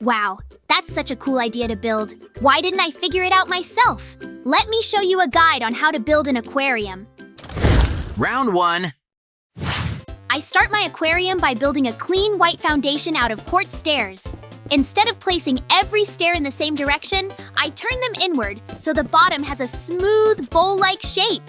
Wow, that's such a cool idea to build. Why didn't I figure it out myself? Let me show you a guide on how to build an aquarium. Round 1. I start my aquarium by building a clean white foundation out of quartz stairs. Instead of placing every stair in the same direction, I turn them inward so the bottom has a smooth bowl-like shape.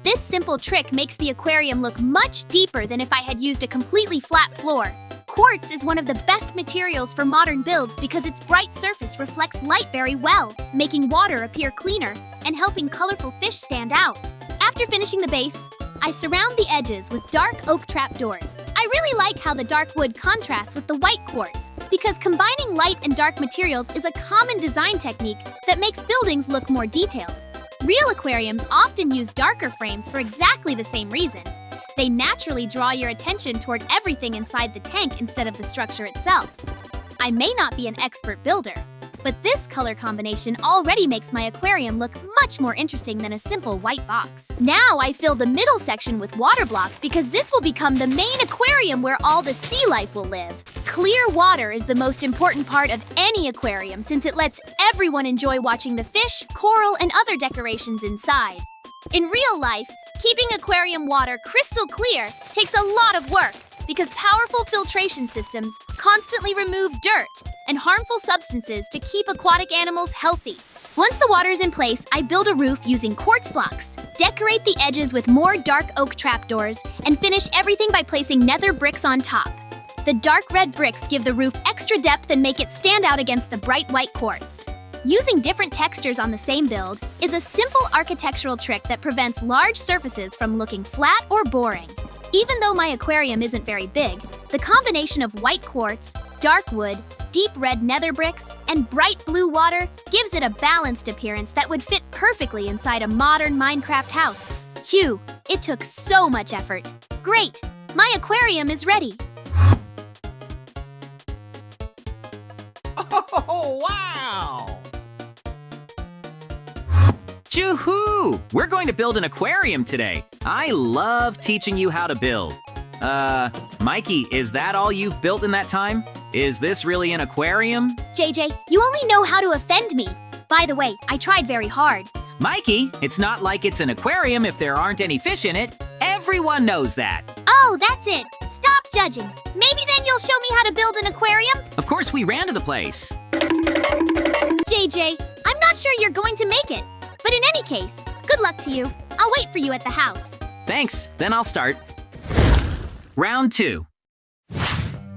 This simple trick makes the aquarium look much deeper than if I had used a completely flat floor. Quartz is one of the best materials for modern builds because its bright surface reflects light very well, making water appear cleaner and helping colorful fish stand out. After finishing the base, I surround the edges with dark oak trapdoors. I really like how the dark wood contrasts with the white quartz because combining light and dark materials is a common design technique that makes buildings look more detailed. Real aquariums often use darker frames for exactly the same reason. They naturally draw your attention toward everything inside the tank instead of the structure itself. I may not be an expert builder, but this color combination already makes my aquarium look much more interesting than a simple white box. Now I fill the middle section with water blocks because this will become the main aquarium where all the sea life will live. Clear water is the most important part of any aquarium since it lets everyone enjoy watching the fish, coral, and other decorations inside. In real life, keeping aquarium water crystal clear takes a lot of work because powerful filtration systems constantly remove dirt and harmful substances to keep aquatic animals healthy. Once the water is in place, I build a roof using quartz blocks, decorate the edges with more dark oak trapdoors, and finish everything by placing nether bricks on top. The dark red bricks give the roof extra depth and make it stand out against the bright white quartz. Using different textures on the same build is a simple architectural trick that prevents large surfaces from looking flat or boring. Even though my aquarium isn't very big, the combination of white quartz, dark wood, deep red nether bricks, and bright blue water gives it a balanced appearance that would fit perfectly inside a modern Minecraft house. Phew, it took so much effort. Great, my aquarium is ready. Oh, wow! Joo-hoo! We're going to build an aquarium today. I love teaching you how to build. Mikey, is that all you've built in that time? Is this really an aquarium? JJ, you only know how to offend me. By the way, I tried very hard. Mikey, it's not like it's an aquarium if there aren't any fish in it. Everyone knows that. Oh, that's it. Stop judging. Maybe then you'll show me how to build an aquarium? Of course, we ran to the place. JJ, I'm not sure you're going to make it. But in any case, good luck to you. I'll wait for you at the house. Thanks, then I'll start. Round 2.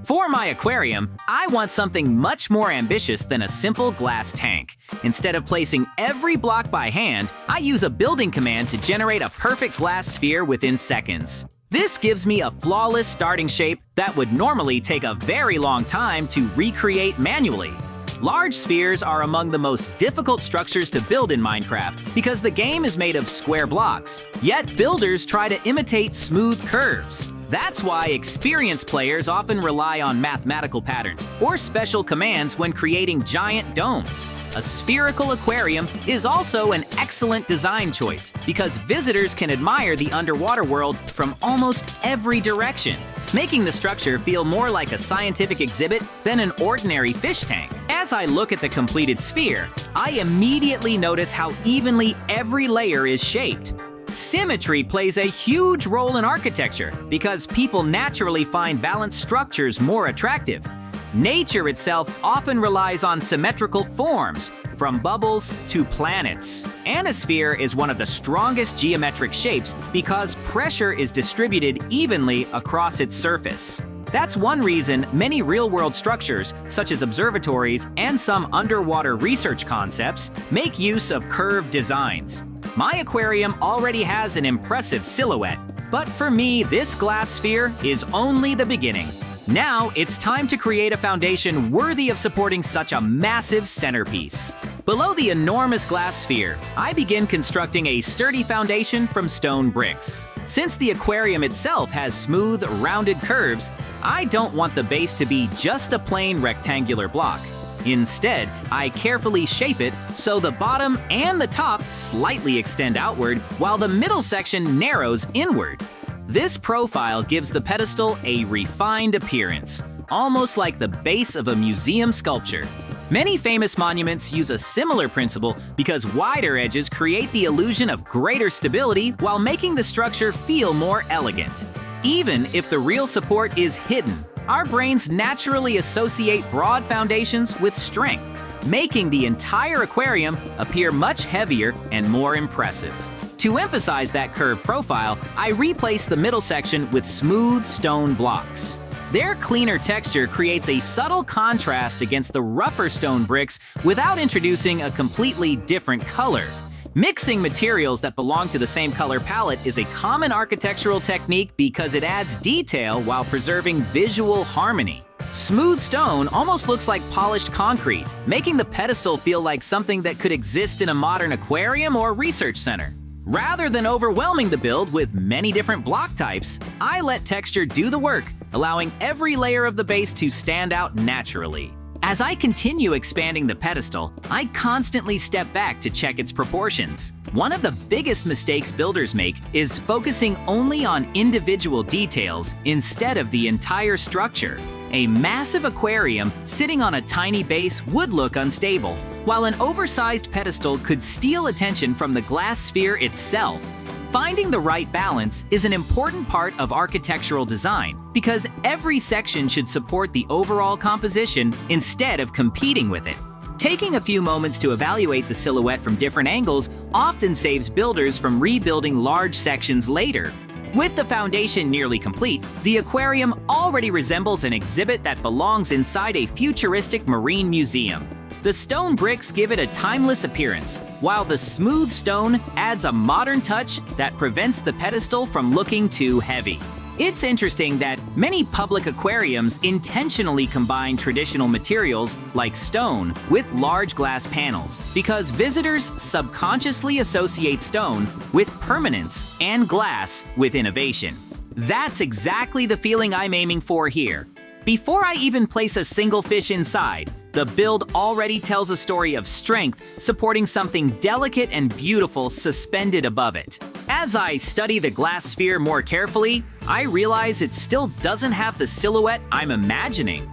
For my aquarium, I want something much more ambitious than a simple glass tank. Instead of placing every block by hand, I use a building command to generate a perfect glass sphere within seconds. This gives me a flawless starting shape that would normally take a very long time to recreate manually. Large spheres are among the most difficult structures to build in Minecraft because the game is made of square blocks. Yet builders try to imitate smooth curves. That's why experienced players often rely on mathematical patterns or special commands when creating giant domes. A spherical aquarium is also an excellent design choice because visitors can admire the underwater world from almost every direction, making the structure feel more like a scientific exhibit than an ordinary fish tank. As I look at the completed sphere, I immediately notice how evenly every layer is shaped. Symmetry plays a huge role in architecture because people naturally find balanced structures more attractive. Nature itself often relies on symmetrical forms, from bubbles to planets. Anosphere is one of the strongest geometric shapes because pressure is distributed evenly across its surface. That's one reason many real-world structures, such as observatories and some underwater research concepts, make use of curved designs. My aquarium already has an impressive silhouette, but for me, this glass sphere is only the beginning. Now, it's time to create a foundation worthy of supporting such a massive centerpiece. Below the enormous glass sphere, I begin constructing a sturdy foundation from stone bricks. Since the aquarium itself has smooth, rounded curves, I don't want the base to be just a plain rectangular block. Instead, I carefully shape it so the bottom and the top slightly extend outward while the middle section narrows inward. This profile gives the pedestal a refined appearance, almost like the base of a museum sculpture. Many famous monuments use a similar principle because wider edges create the illusion of greater stability while making the structure feel more elegant. Even if the real support is hidden, our brains naturally associate broad foundations with strength, making the entire aquarium appear much heavier and more impressive. To emphasize that curved profile, I replaced the middle section with smooth stone blocks. Their cleaner texture creates a subtle contrast against the rougher stone bricks without introducing a completely different color. Mixing materials that belong to the same color palette is a common architectural technique because it adds detail while preserving visual harmony. Smooth stone almost looks like polished concrete, making the pedestal feel like something that could exist in a modern aquarium or research center. Rather than overwhelming the build with many different block types, I let texture do the work, allowing every layer of the base to stand out naturally. As I continue expanding the pedestal, I constantly step back to check its proportions. One of the biggest mistakes builders make is focusing only on individual details instead of the entire structure. A massive aquarium sitting on a tiny base would look unstable, while an oversized pedestal could steal attention from the glass sphere itself. Finding the right balance is an important part of architectural design because every section should support the overall composition instead of competing with it. Taking a few moments to evaluate the silhouette from different angles often saves builders from rebuilding large sections later. With the foundation nearly complete, the aquarium already resembles an exhibit that belongs inside a futuristic marine museum. The stone bricks give it a timeless appearance, while the smooth stone adds a modern touch that prevents the pedestal from looking too heavy. It's interesting that many public aquariums intentionally combine traditional materials like stone with large glass panels because visitors subconsciously associate stone with permanence and glass with innovation. That's exactly the feeling I'm aiming for here. Before I even place a single fish inside, the build already tells a story of strength, supporting something delicate and beautiful suspended above it. As I study the glass sphere more carefully, I realize it still doesn't have the silhouette I'm imagining.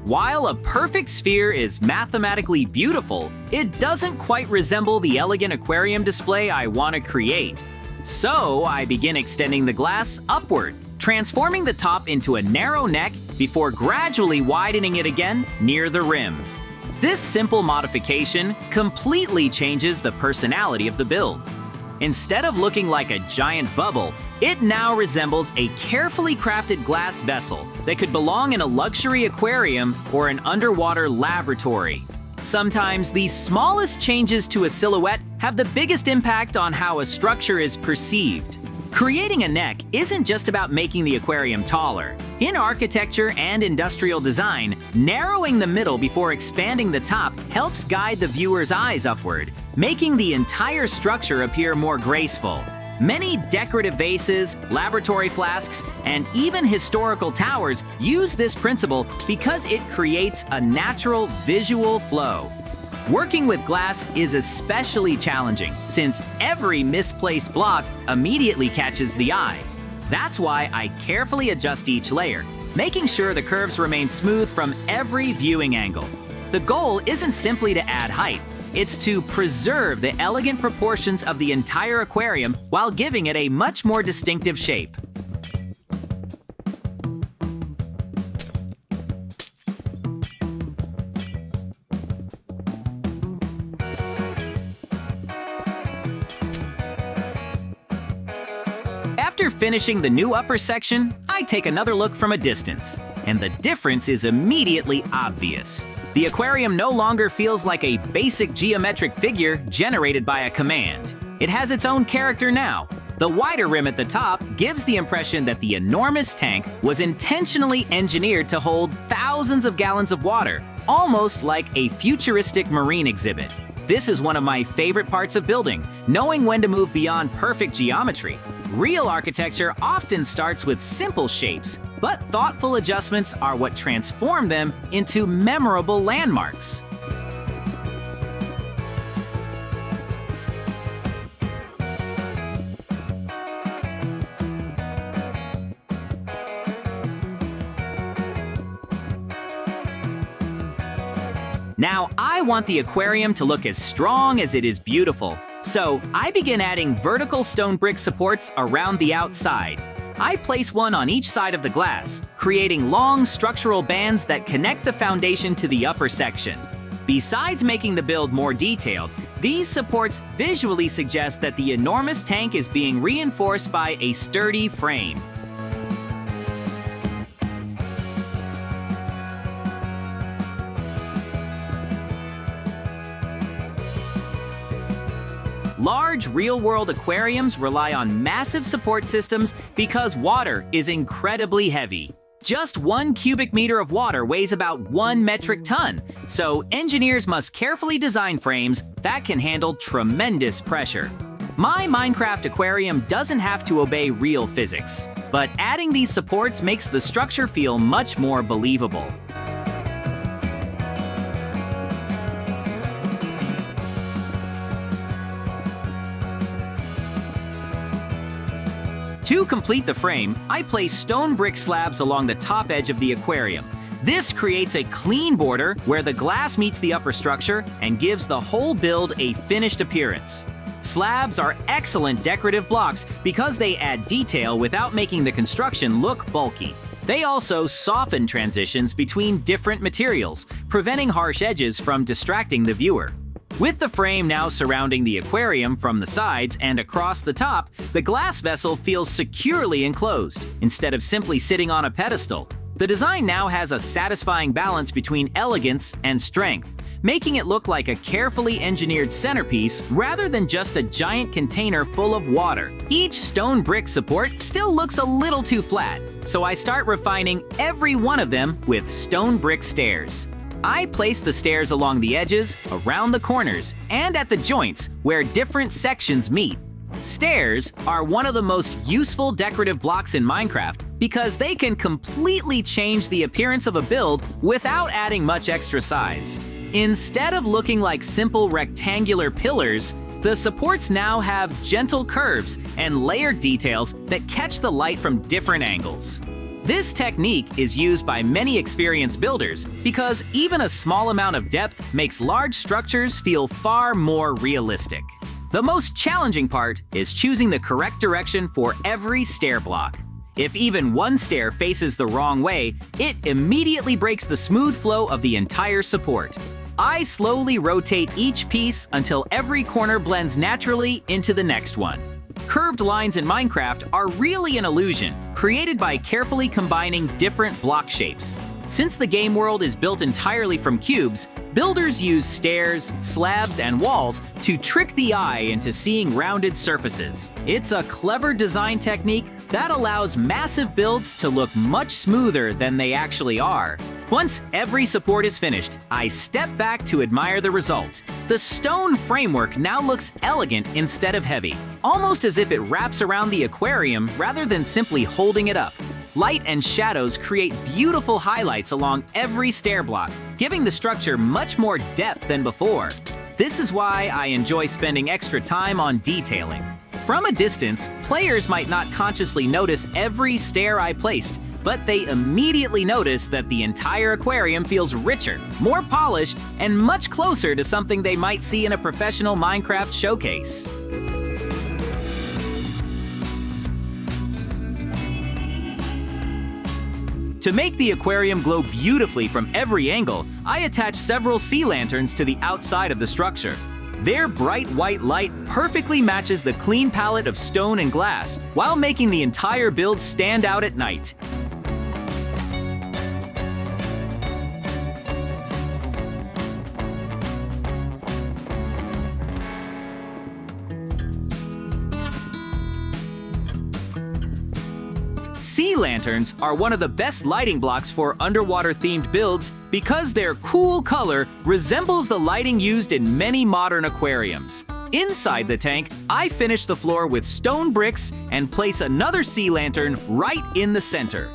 While a perfect sphere is mathematically beautiful, it doesn't quite resemble the elegant aquarium display I want to create. So I begin extending the glass upward, transforming the top into a narrow neck before gradually widening it again near the rim. This simple modification completely changes the personality of the build. Instead of looking like a giant bubble, it now resembles a carefully crafted glass vessel that could belong in a luxury aquarium or an underwater laboratory. Sometimes the smallest changes to a silhouette have the biggest impact on how a structure is perceived. Creating a neck isn't just about making the aquarium taller. In architecture and industrial design, narrowing the middle before expanding the top helps guide the viewer's eyes upward, making the entire structure appear more graceful. Many decorative vases, laboratory flasks, and even historical towers use this principle because it creates a natural visual flow. Working with glass is especially challenging since every misplaced block immediately catches the eye. That's why I carefully adjust each layer, making sure the curves remain smooth from every viewing angle. The goal isn't simply to add height, it's to preserve the elegant proportions of the entire aquarium while giving it a much more distinctive shape. After finishing the new upper section, I take another look from a distance, and the difference is immediately obvious. The aquarium no longer feels like a basic geometric figure generated by a command. It has its own character now. The wider rim at the top gives the impression that the enormous tank was intentionally engineered to hold thousands of gallons of water, almost like a futuristic marine exhibit. This is one of my favorite parts of building, knowing when to move beyond perfect geometry. Real architecture often starts with simple shapes, but thoughtful adjustments are what transform them into memorable landmarks. Now, I want the aquarium to look as strong as it is beautiful. So, I begin adding vertical stone brick supports around the outside. I place one on each side of the glass, creating long structural bands that connect the foundation to the upper section. Besides making the build more detailed, these supports visually suggest that the enormous tank is being reinforced by a sturdy frame. Large real-world aquariums rely on massive support systems because water is incredibly heavy. Just 1 cubic meter of water weighs about 1 metric ton, so engineers must carefully design frames that can handle tremendous pressure. My Minecraft aquarium doesn't have to obey real physics, but adding these supports makes the structure feel much more believable. To complete the frame, I place stone brick slabs along the top edge of the aquarium. This creates a clean border where the glass meets the upper structure and gives the whole build a finished appearance. Slabs are excellent decorative blocks because they add detail without making the construction look bulky. They also soften transitions between different materials, preventing harsh edges from distracting the viewer. With the frame now surrounding the aquarium from the sides and across the top, the glass vessel feels securely enclosed, instead of simply sitting on a pedestal. The design now has a satisfying balance between elegance and strength, making it look like a carefully engineered centerpiece rather than just a giant container full of water. Each stone brick support still looks a little too flat, so I start refining every one of them with stone brick stairs. I place the stairs along the edges, around the corners, and at the joints where different sections meet. Stairs are one of the most useful decorative blocks in Minecraft because they can completely change the appearance of a build without adding much extra size. Instead of looking like simple rectangular pillars, the supports now have gentle curves and layered details that catch the light from different angles. This technique is used by many experienced builders because even a small amount of depth makes large structures feel far more realistic. The most challenging part is choosing the correct direction for every stair block. If even one stair faces the wrong way, it immediately breaks the smooth flow of the entire support. I slowly rotate each piece until every corner blends naturally into the next one. Curved lines in Minecraft are really an illusion, created by carefully combining different block shapes. Since the game world is built entirely from cubes, builders use stairs, slabs, and walls to trick the eye into seeing rounded surfaces. It's a clever design technique that allows massive builds to look much smoother than they actually are. Once every support is finished, I step back to admire the result. The stone framework now looks elegant instead of heavy, almost as if it wraps around the aquarium rather than simply holding it up. Light and shadows create beautiful highlights along every stair block, giving the structure much more depth than before. This is why I enjoy spending extra time on detailing. From a distance, players might not consciously notice every stair I placed, but they immediately notice that the entire aquarium feels richer, more polished, and much closer to something they might see in a professional Minecraft showcase. To make the aquarium glow beautifully from every angle, I attach several sea lanterns to the outside of the structure. Their bright white light perfectly matches the clean palette of stone and glass, while making the entire build stand out at night. Sea lanterns are one of the best lighting blocks for underwater-themed builds because their cool color resembles the lighting used in many modern aquariums. Inside the tank, I finish the floor with stone bricks and place another sea lantern right in the center.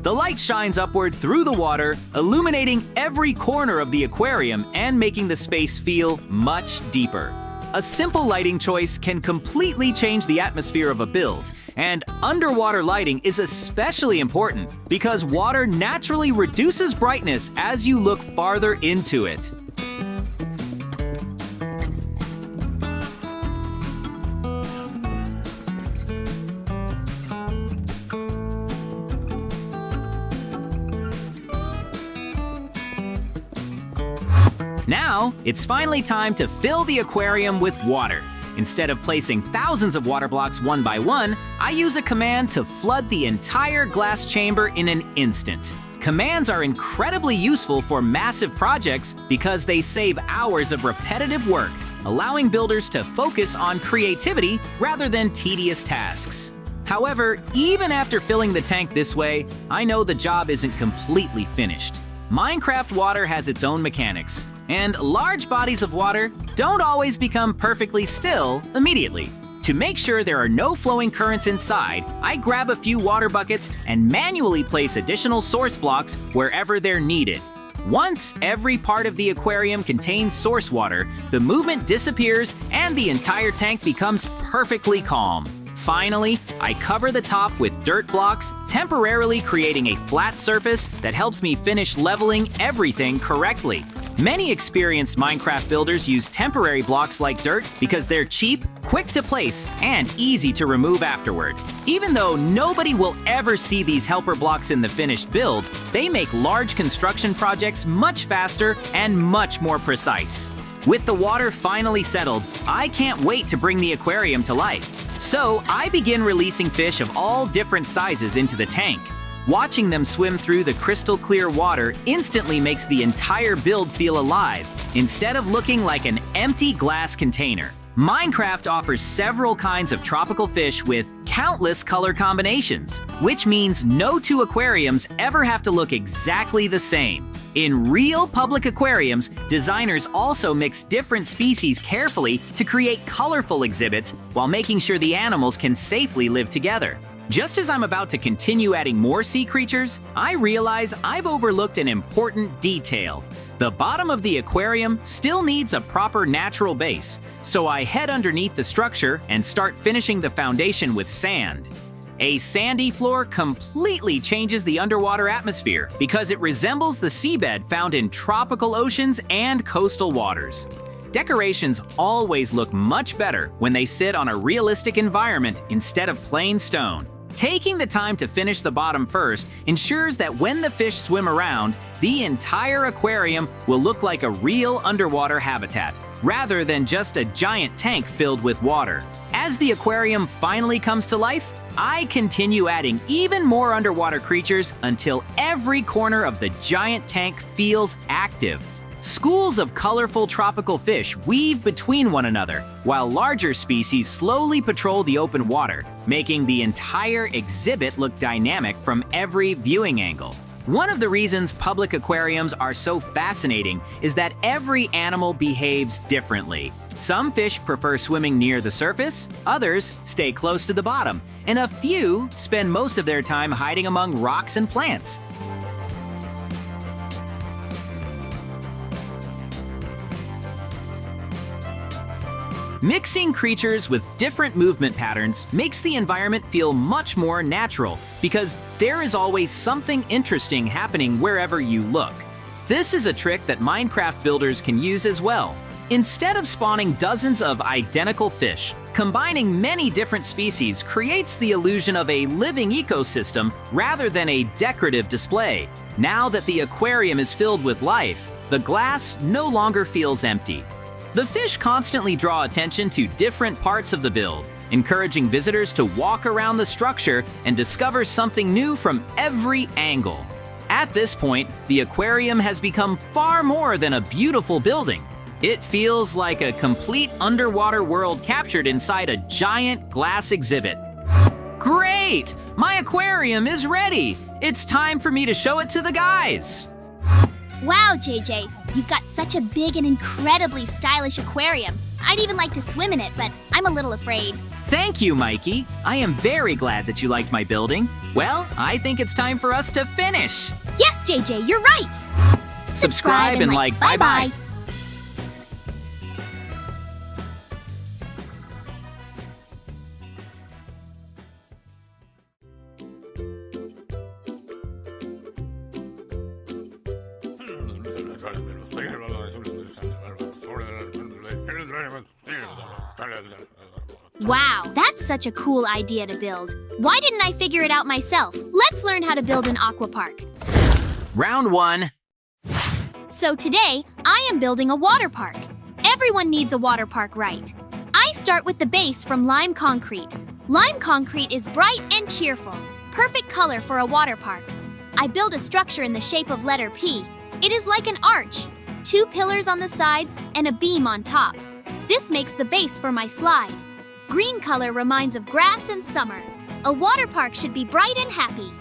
The light shines upward through the water, illuminating every corner of the aquarium and making the space feel much deeper. A simple lighting choice can completely change the atmosphere of a build, and underwater lighting is especially important because water naturally reduces brightness as you look farther into it. Now, it's finally time to fill the aquarium with water. Instead of placing thousands of water blocks one by one, I use a command to flood the entire glass chamber in an instant. Commands are incredibly useful for massive projects because they save hours of repetitive work, allowing builders to focus on creativity rather than tedious tasks. However, even after filling the tank this way, I know the job isn't completely finished. Minecraft water has its own mechanics, and large bodies of water don't always become perfectly still immediately. To make sure there are no flowing currents inside, I grab a few water buckets and manually place additional source blocks wherever they're needed. Once every part of the aquarium contains source water, the movement disappears and the entire tank becomes perfectly calm. Finally, I cover the top with dirt blocks, temporarily creating a flat surface that helps me finish leveling everything correctly. Many experienced Minecraft builders use temporary blocks like dirt because they're cheap, quick to place, and easy to remove afterward. Even though nobody will ever see these helper blocks in the finished build, they make large construction projects much faster and much more precise. With the water finally settled, I can't wait to bring the aquarium to life. So I begin releasing fish of all different sizes into the tank. Watching them swim through the crystal clear water instantly makes the entire build feel alive, instead of looking like an empty glass container. Minecraft offers several kinds of tropical fish with countless color combinations, which means no two aquariums ever have to look exactly the same. In real public aquariums, designers also mix different species carefully to create colorful exhibits while making sure the animals can safely live together. Just as I'm about to continue adding more sea creatures, I realize I've overlooked an important detail. The bottom of the aquarium still needs a proper natural base, so I head underneath the structure and start finishing the foundation with sand. A sandy floor completely changes the underwater atmosphere because it resembles the seabed found in tropical oceans and coastal waters. Decorations always look much better when they sit on a realistic environment instead of plain stone. Taking the time to finish the bottom first ensures that when the fish swim around, the entire aquarium will look like a real underwater habitat, rather than just a giant tank filled with water. As the aquarium finally comes to life, I continue adding even more underwater creatures until every corner of the giant tank feels active. Schools of colorful tropical fish weave between one another, while larger species slowly patrol the open water, making the entire exhibit look dynamic from every viewing angle. One of the reasons public aquariums are so fascinating is that every animal behaves differently. Some fish prefer swimming near the surface, others stay close to the bottom, and a few spend most of their time hiding among rocks and plants. Mixing creatures with different movement patterns makes the environment feel much more natural because there is always something interesting happening wherever you look. This is a trick that Minecraft builders can use as well. Instead of spawning dozens of identical fish, combining many different species creates the illusion of a living ecosystem rather than a decorative display. Now that the aquarium is filled with life, the glass no longer feels empty. The fish constantly draw attention to different parts of the build, encouraging visitors to walk around the structure and discover something new from every angle. At this point, the aquarium has become far more than a beautiful building. It feels like a complete underwater world captured inside a giant glass exhibit. Great! My aquarium is ready! It's time for me to show it to the guys! Wow, JJ, you've got such a big and incredibly stylish aquarium. I'd even like to swim in it, but I'm a little afraid. Thank you, Mikey. I am very glad that you liked my building. Well, I think it's time for us to finish. Yes, JJ, you're right. Subscribe and like. Bye-bye. Wow, that's such a cool idea to build. Why didn't I figure it out myself? Let's learn how to build an aqua park. Round 1. So today, I am building a water park. Everyone needs a water park, right? I start with the base from lime concrete. Lime concrete is bright and cheerful, perfect color for a water park. I build a structure in the shape of letter P. It is like an arch, 2 pillars on the sides and a beam on top. This makes the base for my slide. Green color reminds of grass and summer. A water park should be bright and happy.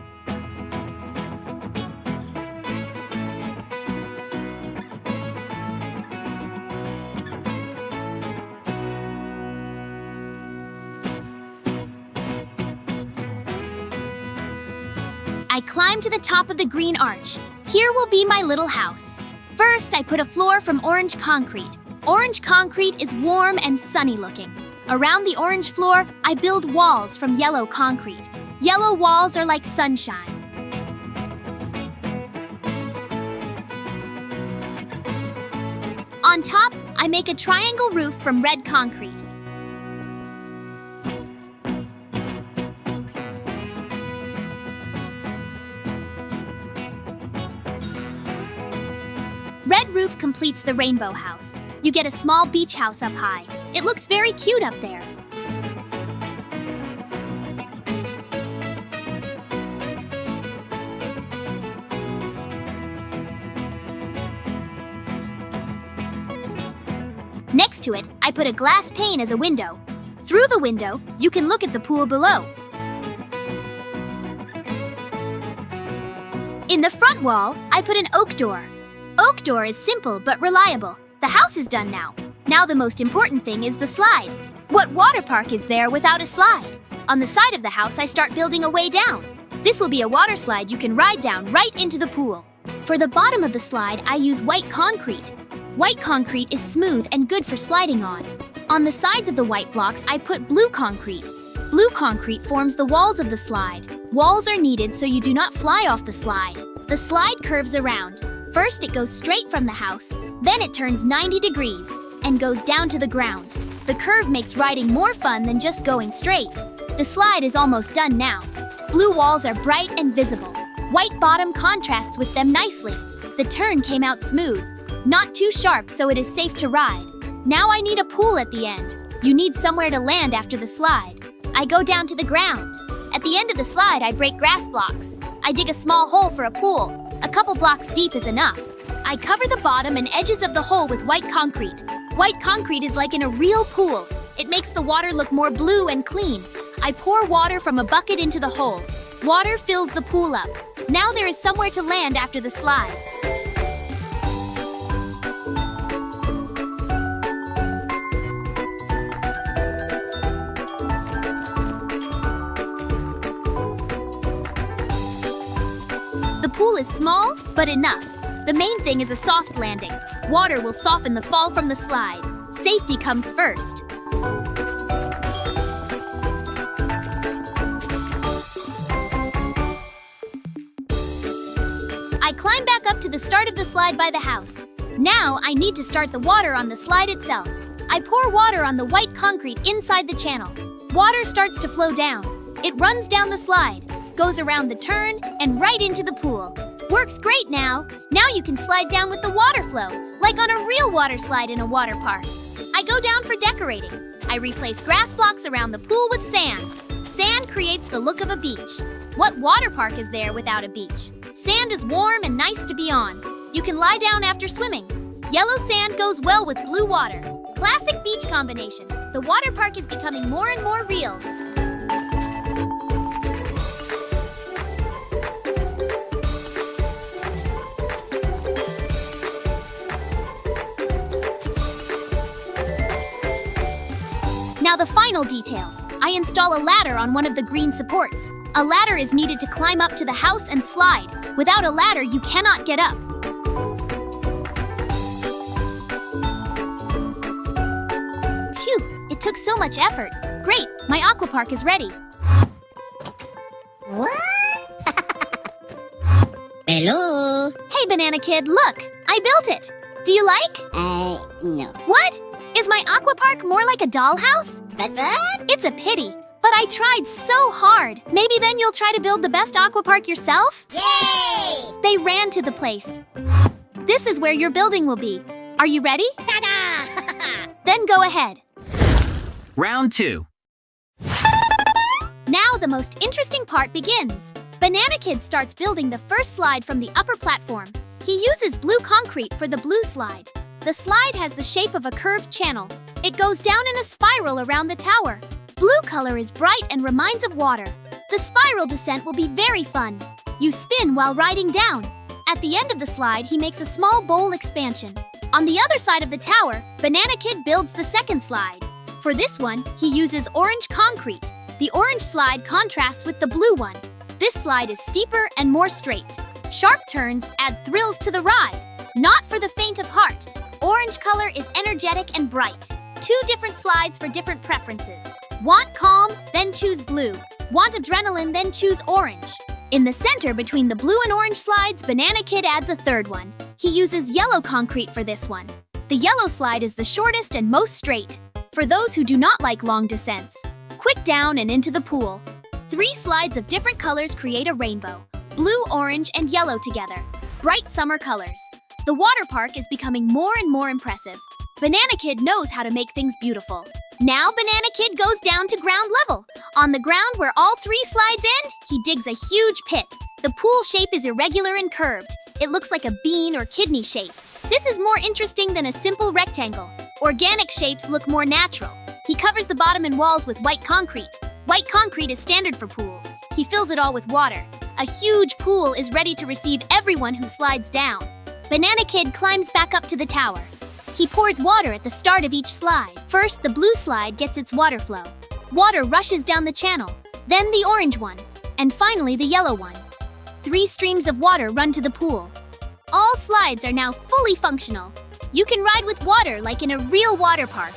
I climb to the top of the green arch. Here will be my little house. First, I put a floor from orange concrete. Orange concrete is warm and sunny looking. Around the orange floor, I build walls from yellow concrete. Yellow walls are like sunshine. On top, I make a triangle roof from red concrete. Red roof completes the rainbow house. You get a small beach house up high. It looks very cute up there. Next to it, I put a glass pane as a window. Through the window, you can look at the pool below. In the front wall, I put an oak door. Oak door is simple but reliable. The house is done now. Now the most important thing is the slide. What water park is there without a slide? On the side of the house, I start building a way down. This will be a water slide you can ride down right into the pool. For the bottom of the slide, I use white concrete. White concrete is smooth and good for sliding on. On the sides of the white blocks, I put blue concrete. Blue concrete forms the walls of the slide. Walls are needed so you do not fly off the slide. The slide curves around. First, it goes straight from the house. Then it turns 90 degrees and goes down to the ground. The curve makes riding more fun than just going straight. The slide is almost done now. Blue walls are bright and visible. White bottom contrasts with them nicely. The turn came out smooth. Not too sharp, so it is safe to ride. Now I need a pool at the end. You need somewhere to land after the slide. I go down to the ground. At the end of the slide, I break grass blocks. I dig a small hole for a pool. A couple blocks deep is enough. I cover the bottom and edges of the hole with white concrete. White concrete is like in a real pool. It makes the water look more blue and clean. I pour water from a bucket into the hole. Water fills the pool up. Now there is somewhere to land after the slide. The pool is small, but enough. The main thing is a soft landing. Water will soften the fall from the slide. Safety comes first. I climb back up to the start of the slide by the house. Now I need to start the water on the slide itself. I pour water on the white concrete inside the channel. Water starts to flow down. It runs down the slide, goes around the turn, and right into the pool. Works great now. Now you can slide down with the water flow, like on a real water slide in a water park. I go down for decorating. I replace grass blocks around the pool with sand. Sand creates the look of a beach. What water park is there without a beach? Sand is warm and nice to be on. You can lie down after swimming. Yellow sand goes well with blue water. Classic beach combination. The water park is becoming more and more real. the final details. I install a ladder on one of the green supports. A ladder is needed to climb up to the house and slide. Without a ladder, you cannot get up. Phew, it took so much effort. Great, my aqua park is ready. Hello? Hey, Banana Kid, look! I built it! Do you like? No. What? Is my aqua park more like a dollhouse? What? It's a pity, but I tried so hard. Maybe then you'll try to build the best aqua park yourself? Yay! They ran to the place. This is where your building will be. Are you ready? Ta-da! Then go ahead. Round 2. Now the most interesting part begins. Banana Kid starts building the first slide from the upper platform. He uses blue concrete for the blue slide. The slide has the shape of a curved channel. It goes down in a spiral around the tower. Blue color is bright and reminds of water. The spiral descent will be very fun. You spin while riding down. At the end of the slide, he makes a small bowl expansion. On the other side of the tower, Banana Kid builds the second slide. For this one, he uses orange concrete. The orange slide contrasts with the blue one. This slide is steeper and more straight. Sharp turns add thrills to the ride. Not for the faint of heart. Orange color is energetic and bright. 2 different slides for different preferences. Want calm? Then choose blue. Want adrenaline? Then choose orange. In the center between the blue and orange slides, Banana Kid adds a third one. He uses yellow concrete for this one. The yellow slide is the shortest and most straight. For those who do not like long descents. Quick down and into the pool. 3 slides of different colors create a rainbow. Blue, orange, and yellow together. Bright summer colors. The water park is becoming more and more impressive. Banana Kid knows how to make things beautiful. Now Banana Kid goes down to ground level. On the ground where all 3 slides end, he digs a huge pit. The pool shape is irregular and curved. It looks like a bean or kidney shape. This is more interesting than a simple rectangle. Organic shapes look more natural. He covers the bottom and walls with white concrete. White concrete is standard for pools. He fills it all with water. A huge pool is ready to receive everyone who slides down. Banana Kid climbs back up to the tower. He pours water at the start of each slide. First, the blue slide gets its water flow. Water rushes down the channel, then the orange one, and finally the yellow one. 3 streams of water run to the pool. All slides are now fully functional. You can ride with water like in a real water park.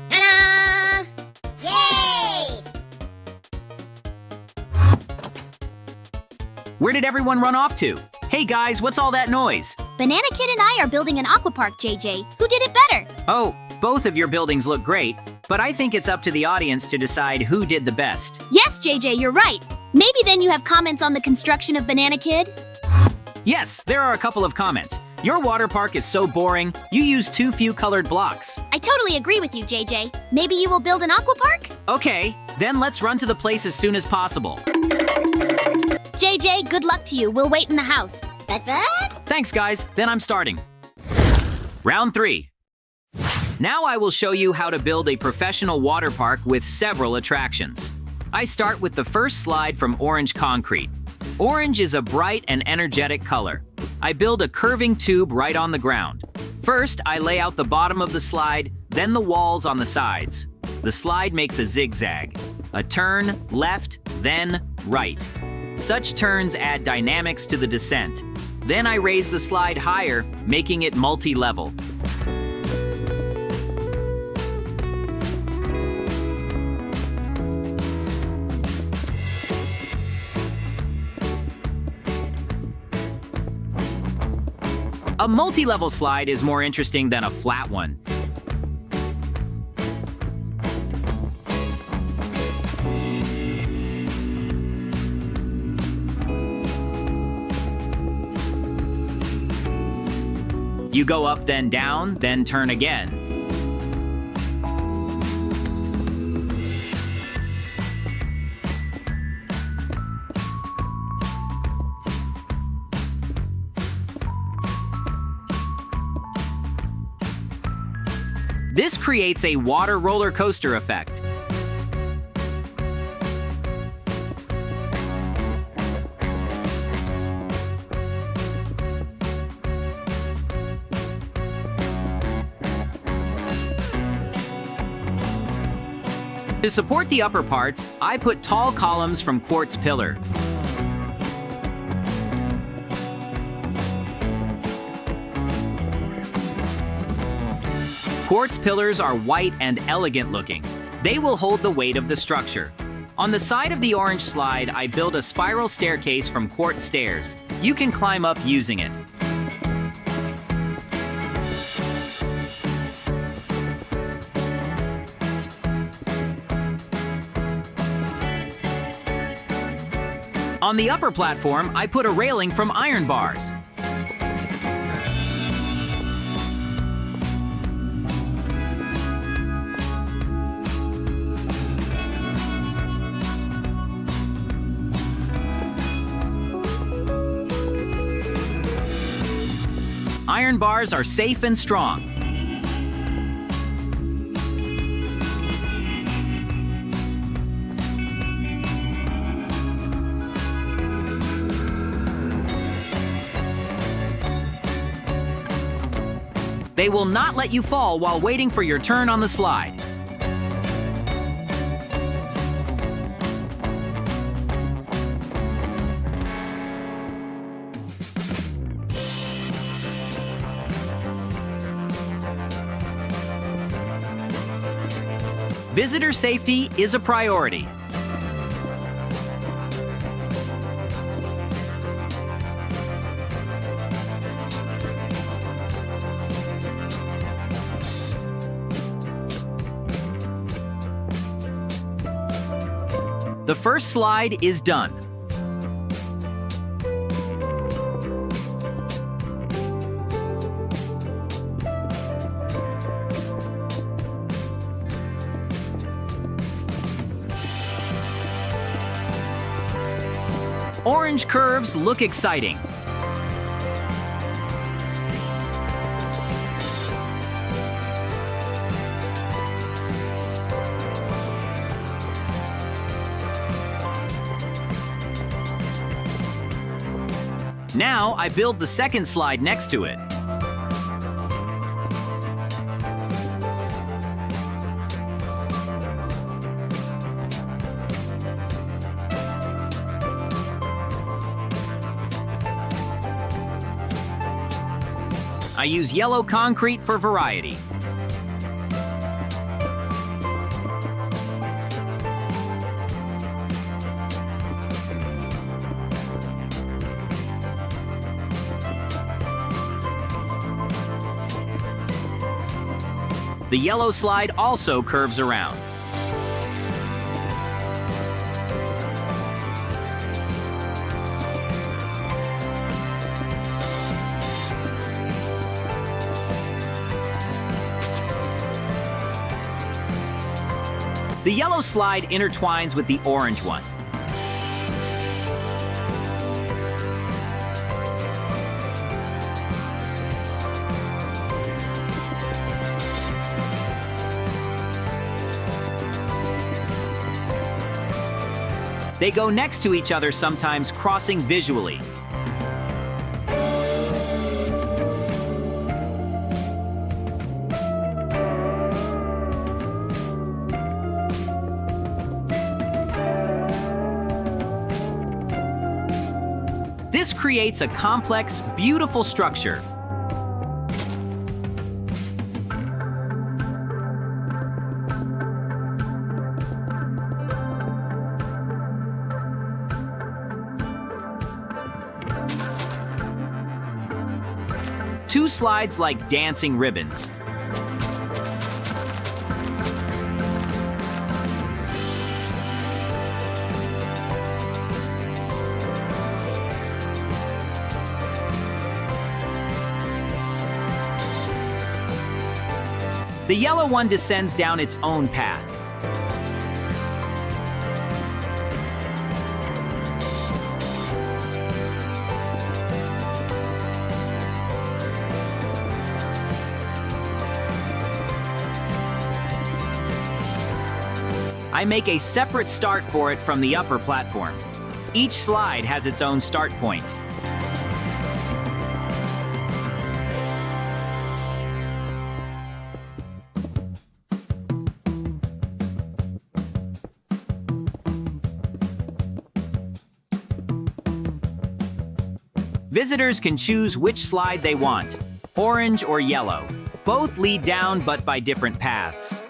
Ta-da! Yay! Where did everyone run off to? Hey guys, what's all that noise? Banana Kid and I are building an aqua park, JJ. Who did it better? Oh, both of your buildings look great, but I think it's up to the audience to decide who did the best. Yes, JJ, you're right. Maybe then you have comments on the construction of Banana Kid? Yes, there are a couple of comments. Your water park is so boring, you use too few colored blocks. I totally agree with you, JJ. Maybe you will build an aqua park? Okay, then let's run to the place as soon as possible. JJ, good luck to you. We'll wait in the house. What? Thanks guys, then I'm starting. Round 3. Now I will show you how to build a professional water park with several attractions. I start with the first slide from orange concrete. Orange is a bright and energetic color. I build a curving tube right on the ground. First, I lay out the bottom of the slide, then the walls on the sides. The slide makes a zigzag. A turn, left, then right. Such turns add dynamics to the descent. Then I raise the slide higher, making it multi-level. A multi-level slide is more interesting than a flat one. You go up, then down, then turn again. This creates a water roller coaster effect. To support the upper parts, I put tall columns from quartz pillar. Quartz pillars are white and elegant looking. They will hold the weight of the structure. On the side of the orange slide, I build a spiral staircase from quartz stairs. You can climb up using it. On the upper platform, I put a railing from iron bars. Iron bars are safe and strong. They will not let you fall while waiting for your turn on the slide. Visitor safety is a priority. The first slide is done. Orange curves look exciting. Now I build the second slide next to it. I use yellow concrete for variety. The yellow slide also curves around. The yellow slide intertwines with the orange one. They go next to each other, sometimes crossing visually. This creates a complex, beautiful structure. Two slides like dancing ribbons. The yellow one descends down its own path. I make a separate start for it from the upper platform. Each slide has its own start point. Visitors can choose which slide they want, orange or yellow. Both lead down but by different paths.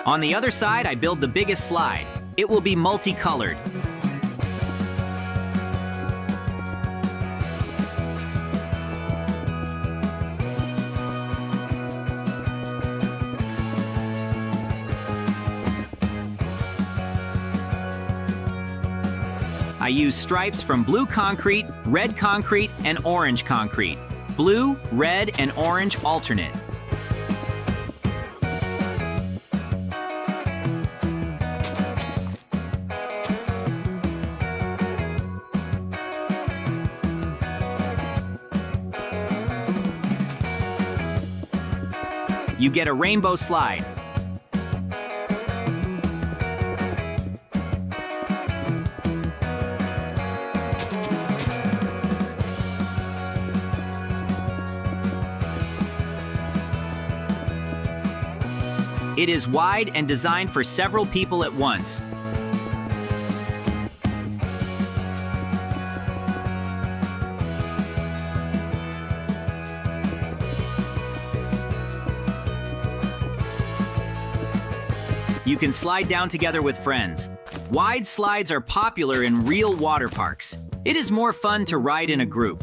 On the other side, I build the biggest slide. It will be multicolored. I use stripes from blue concrete, red concrete, and orange concrete. Blue, red, and orange alternate. You get a rainbow slide. It is wide and designed for several people at once. You can slide down together with friends. Wide slides are popular in real water parks. It is more fun to ride in a group.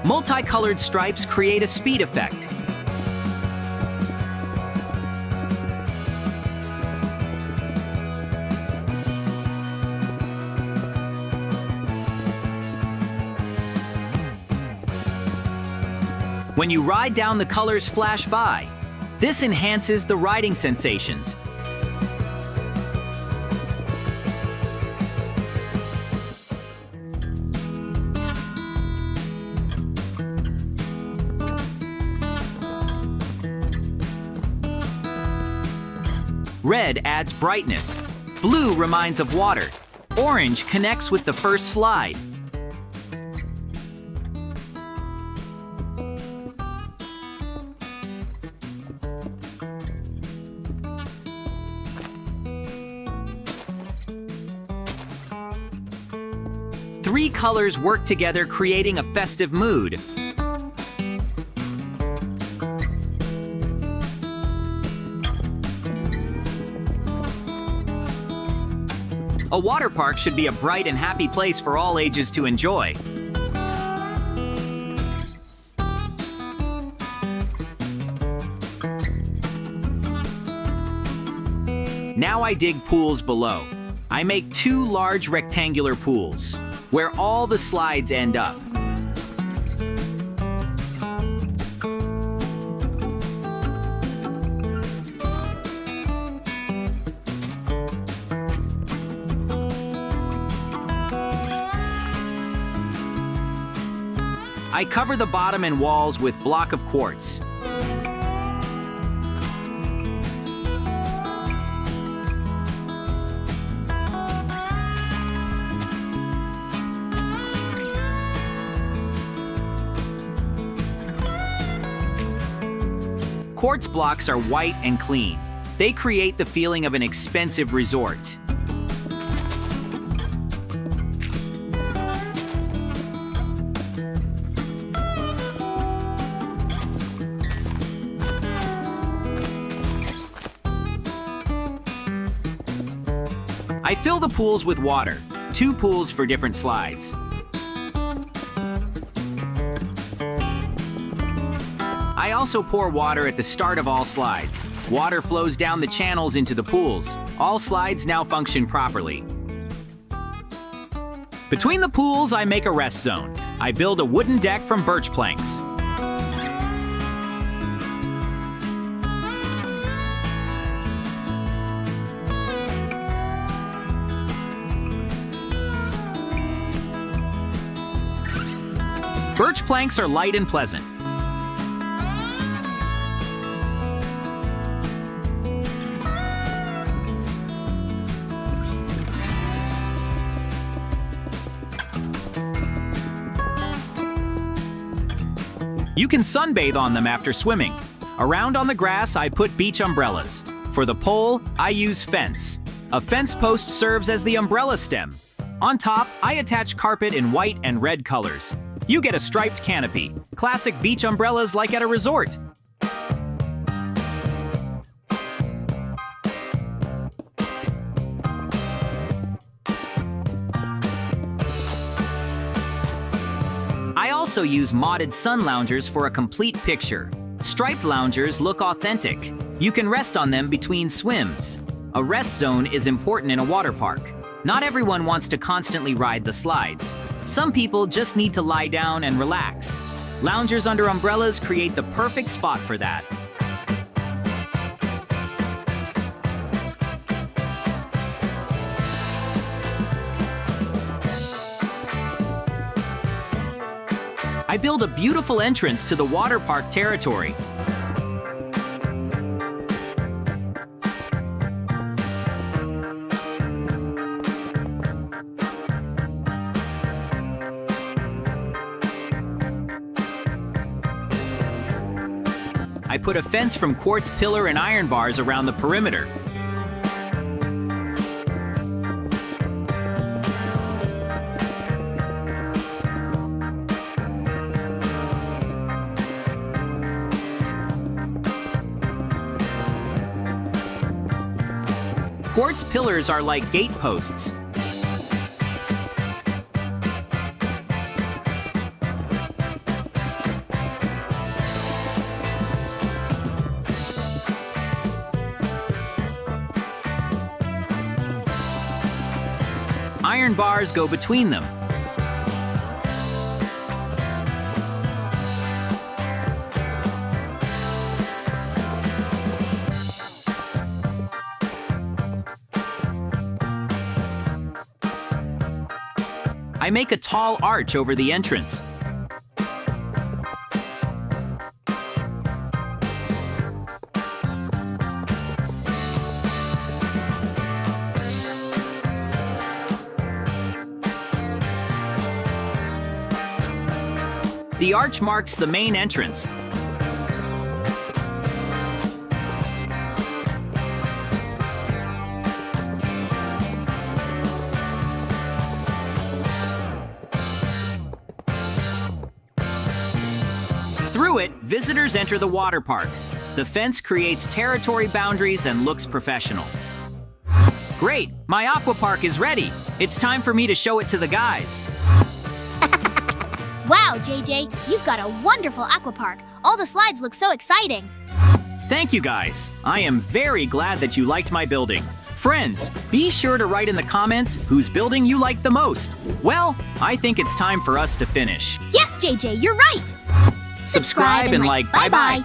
Multicolored stripes create a speed effect. When you ride down, the colors flash by. This enhances the riding sensations. Red adds brightness. Blue reminds of water. Orange connects with the first slide. Three colors work together, creating a festive mood. A water park should be a bright and happy place for all ages to enjoy. Now I dig pools below. I make two large rectangular pools, where all the slides end up. I cover the bottom and walls with block of quartz. Quartz blocks are white and clean. They create the feeling of an expensive resort. I fill the pools with water, 2 pools for different slides. I also pour water at the start of all slides. Water flows down the channels into the pools. All slides now function properly. Between the pools, I make a rest zone. I build a wooden deck from birch planks. Birch planks are light and pleasant. You can sunbathe on them after swimming. Around on the grass, I put beach umbrellas. For the pole, I use fence. A fence post serves as the umbrella stem. On top, I attach carpet in white and red colors. You get a striped canopy, classic beach umbrellas like at a resort. I also use modded sun loungers for a complete picture. Striped loungers look authentic. You can rest on them between swims. A rest zone is important in a water park. Not everyone wants to constantly ride the slides. Some people just need to lie down and relax. Loungers under umbrellas create the perfect spot for that. I build a beautiful entrance to the water park territory. I put a fence from quartz pillar and iron bars around the perimeter. Quartz pillars are like gate posts. Iron bars go between them. I make a tall arch over the entrance. The arch marks the main entrance. Through it, visitors enter the water park. The fence creates territory boundaries and looks professional. Great, my aqua park is ready. It's time for me to show it to the guys. Wow, JJ, you've got a wonderful aqua park. All the slides look so exciting. Thank you guys. I am very glad that you liked my building. Friends, be sure to write in the comments whose building you liked the most. Well, I think it's time for us to finish. Yes, JJ, you're right. Subscribe and like. Bye-bye.